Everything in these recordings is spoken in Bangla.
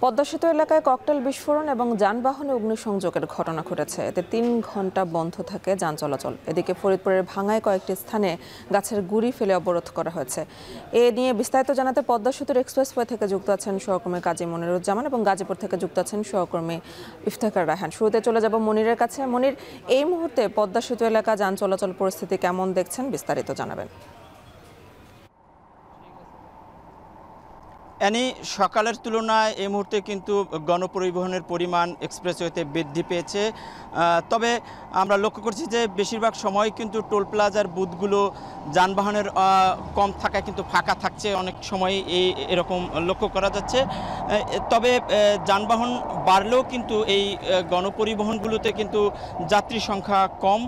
পদ্মা সেতু এলাকায় ককটেল বিস্ফোরণ এবং যানবাহনে অগ্নিসংযোগের ঘটনা ঘটেছে। এতে ৩ ঘন্টা বন্ধ থাকে যান চলাচল। এদিকে ফরিদপুরের ভাঙ্গায় কয়েকটি স্থানে গাছের গুঁড়ি ফেলে অবরোধ করা হয়েছে। এ নিয়ে বিস্তারিত জানাতে পদ্মা সেতুর এক্সপ্রেসওয়ে থেকে যুক্ত আছেন সহকর্মী কাজী মনিরুজ্জামান এবং গাজীপুর থেকে যুক্ত আছেন সহকর্মী ইফতেখার রায়হান। শুরুতে চলে যাব মনিরের কাছে। মনির, এই মুহূর্তে পদ্মা সেতু এলাকা যান চলাচল পরিস্থিতি কেমন দেখছেন, বিস্তারিত জানাবেন। সকালের তুলনায় এই মুহূর্তে কিন্তু গণপরিবহনের পরিমাণ এক্সপ্রেসওয়েতে বৃদ্ধি পেয়েছে। তবে আমরা লক্ষ্য করছি যে বেশিরভাগ সময় কিন্তু টোল প্লাজার বুথগুলো যানবাহনের কম থাকায় কিন্তু ফাঁকা থাকছে, অনেক সময় এরকম লক্ষ্য করা যাচ্ছে। তবে যানবাহন বাড়লেও কিন্তু এই গণপরিবহনগুলোতে কিন্তু যাত্রী সংখ্যা কম,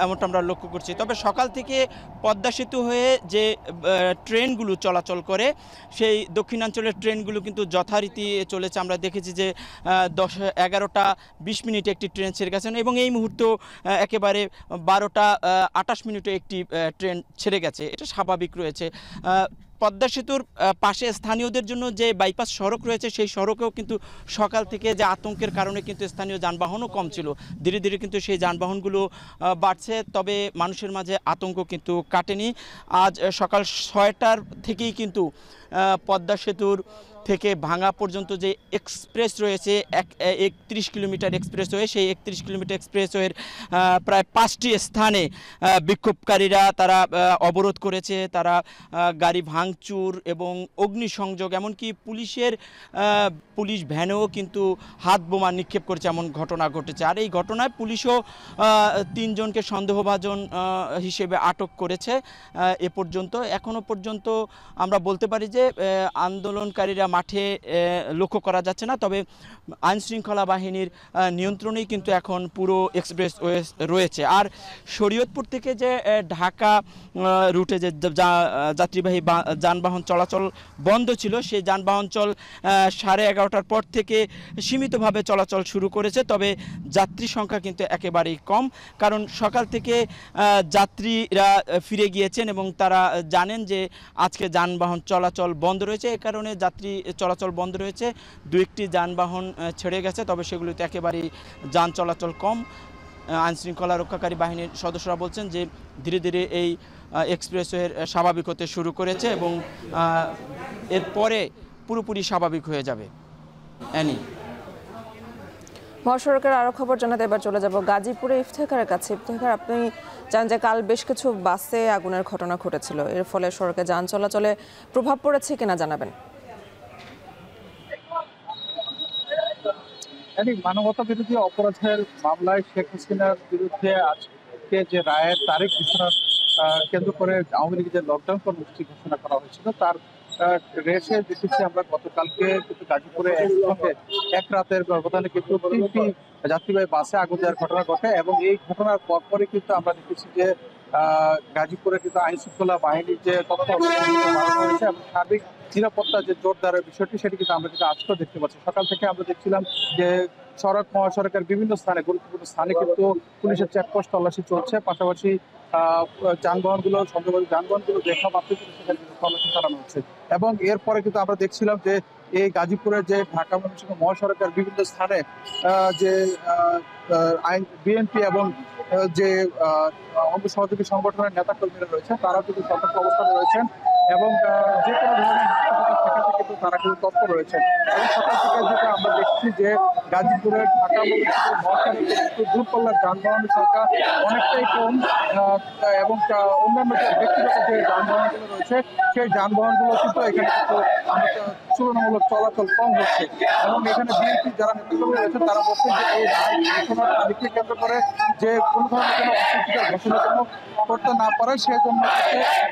এমনটা আমরা লক্ষ্য করছি। তবে সকাল থেকে পদ্মা সেতু হয়ে যে ট্রেনগুলো চলাচল করে সেই দক্ষিণাঞ্চলের ট্রেনগুলো কিন্তু যথারীতি চলেছে। আমরা দেখেছি যে 11টা 20 মিনিটে একটি ট্রেন ছেড়ে গেছেন এবং এই মুহূর্তে একেবারে 12টা 28 মিনিটে একটি ট্রেন ছেড়ে গেছে। এটা স্বাভাবিক রয়েছে। পদ্মা সেতুর পাশে স্থানীয়দের জন্য যে বাইপাস সড়ক রয়েছে সেই সড়কেও কিন্তু সকাল থেকে যে আতঙ্কের কারণে কিন্তু স্থানীয় যানবাহনও কম ছিল, ধীরে ধীরে কিন্তু সেই যানবাহনগুলো বাড়ছে। তবে মানুষের মাঝে আতঙ্ক কিন্তু কাটেনি। আজ সকাল 6টার থেকেই কিন্তু পদ্মা সেতুর থেকে ভাঙ্গা পর্যন্ত যে এক্সপ্রেস রয়েছে 31 কিলোমিটার এক্সপ্রেসওয়ে, সেই 31 কিলোমিটার এক্সপ্রেসওয়ের প্রায় 5টি স্থানে বিক্ষোভকারীরা তারা অবরোধ করেছে। তারা গাড়ি ভাঙচুর এবং অগ্নিসংযোগ, এমনকি পুলিশ ভ্যানেও কিন্তু হাত বোমা নিক্ষেপ করেছে, এমন ঘটনা ঘটেছে। আর এই ঘটনায় পুলিশও 3 জনকে সন্দেহভাজন হিসেবে আটক করেছে এ পর্যন্ত। এখনও পর্যন্ত আমরা বলতে পারি যে আন্দোলনকারীরা মাঠে লক্ষ্য করা যাচ্ছে না। তবে আইনশৃঙ্খলা বাহিনীর নিয়ন্ত্রণেই কিন্তু এখন পুরো এক্সপ্রেসওয়ে রয়েছে। আর শরীয়তপুর থেকে যে ঢাকা রুটে যে যাত্রীবাহী যানবাহন চলাচল বন্ধ ছিল, সেই যানবাহন 11:30টার পর থেকে সীমিতভাবে চলাচল শুরু করেছে। তবে যাত্রী সংখ্যা কিন্তু একেবারেই কম, কারণ সকাল থেকে যাত্রীরা ফিরে গিয়েছেন এবং তারা জানেন যে আজকে যানবাহন চলাচল বন্ধ রয়েছে। এ কারণে যাত্রী চলাচল বন্ধ রয়েছে। 2-1টি যানবাহন ছেড়ে গেছে, তবে সেগুলিতে একেবারেই যান চলাচল কম। আইনশৃঙ্খলা রক্ষাকারী বাহিনীর সদস্যরা বলছেন যে ধীরে ধীরে এই এক্সপ্রেসওয়ের স্বাভাবিক হতে শুরু করেছে এবং এরপরে পুরোপুরি স্বাভাবিক হয়ে যাবে। মহাসড়কের আরও খবর জানাতে এবার চলে যাব গাজীপুরে ইফতেখারের কাছে। ইফতেখার, আপনি জানেন যে কাল বেশ কিছু বাসে আগুনের ঘটনা ঘটেছিল, এর ফলে সড়কে যান চলাচলে প্রভাব পড়েছে কিনা জানাবেন। মানবতা বিরোধী অপরাধের মামলায় শেখ হাসিনার বিরুদ্ধে আজকে যে রায়ের তারিখ ঘোষণা কেন্দ্র করে আওয়ামী লীগের যে লকডাউন কর্মসূচি ঘোষণা করা হয়েছিল তার রেসে দেখেছি আমরা গতকালকে কিন্তু গাজীপুরে একসঙ্গে এক রাতের ব্যবধানে কিন্তু 3টি যাত্রীবাহী বাসে আগুন দেওয়ার ঘটনা ঘটে এবং এই ঘটনার পরপরই কিন্তু আমরা দেখেছি যে গাজীপুরে কিন্তু আইন শৃঙ্খলা বাহিনীর যে তথ্য হয়েছে এবং সার্বিক নিরাপত্তা যে জোরদারের বিষয়টি সেটি কিন্তু আমরা কিন্তু আজকেও দেখতে পাচ্ছি। সকাল থেকে আমরা দেখছিলাম যে সড়ক মহাসড়কের বিভিন্ন স্থানে গুরুত্বপূর্ণ স্থানে কিন্তু পুলিশের চেকপোস্ট তল্লাশি চলছে, পাশাপাশি যানবাহনগুলো দেখা মাত্র কিন্তু সেখানে তল্লাশি চালানো হচ্ছে। এবং এরপরে কিন্তু আমরা দেখছিলাম যে এই গাজীপুরের যে ঢাকা ময়মনসিংহ মহাসড়কের বিভিন্ন স্থানে যে বিএনপি এবং যে অঙ্গ সহযোগী সংগঠনের নেতাকর্মীরা রয়েছে তারা কিন্তু সতর্ক অবস্থানে রয়েছেন এবং যে কোনো ধরনের কিন্তু তারা কিন্তু তৎপর রয়েছেন। এবং সকাল থেকে যেটা আমরা দেখছি যে গাজীপুরের ঢাকা মহাসড়কে দূরপাল্লার যানবাহনের সংখ্যা অনেকটাই কম এবং অন্যান্য যে ব্যক্তিগত যে যানবাহনগুলো রয়েছে সেই যানবাহনগুলো কিন্তু এখানে কিন্তু তুলনামূলক চলাচল কম হচ্ছে। এবং এখানে বিএনপি যারা নেতাকর্মী রয়েছে তারা বলছেন যে এই ঘোষণার তারিখকে কেন্দ্র করে যে কোনো ধরনের কোনো অসুবিধার ঘোষণা যেন করতে না পারে সেই জন্য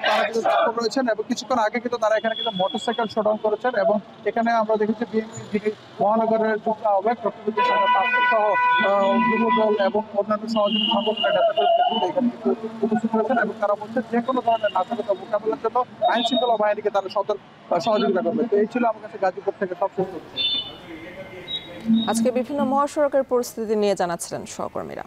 তারা কিন্তু তৎপর রয়েছেন। এবং কিছুক্ষণ আগে কিন্তু তারা এখানে কিন্তু মোটরসাইকেল শোডাউন করেছেন এবং এখানে আমরা দেখেছি বিএনপি মহানগরের যুক্ত আহ্বায়ক ডক্টর সহ যুবদল এবং অন্যান্য সহযোগী সংগঠনের নেতাকর্মীরা এখানে কিন্তু উপস্থিত হয়েছেন এবং তারা বলছেন যে কোনো ধরনের নাশকতা মোকাবিলার জন্য আইন শৃঙ্খলা বাহিনীকে তারা সহযোগিতা করবে। তো এই ছিল আমার কাছে গাজীপুর থেকে সবশেষ। আজকে বিভিন্ন মহাসড়কের পরিস্থিতি নিয়ে জানাচ্ছিলেন সহকর্মীরা।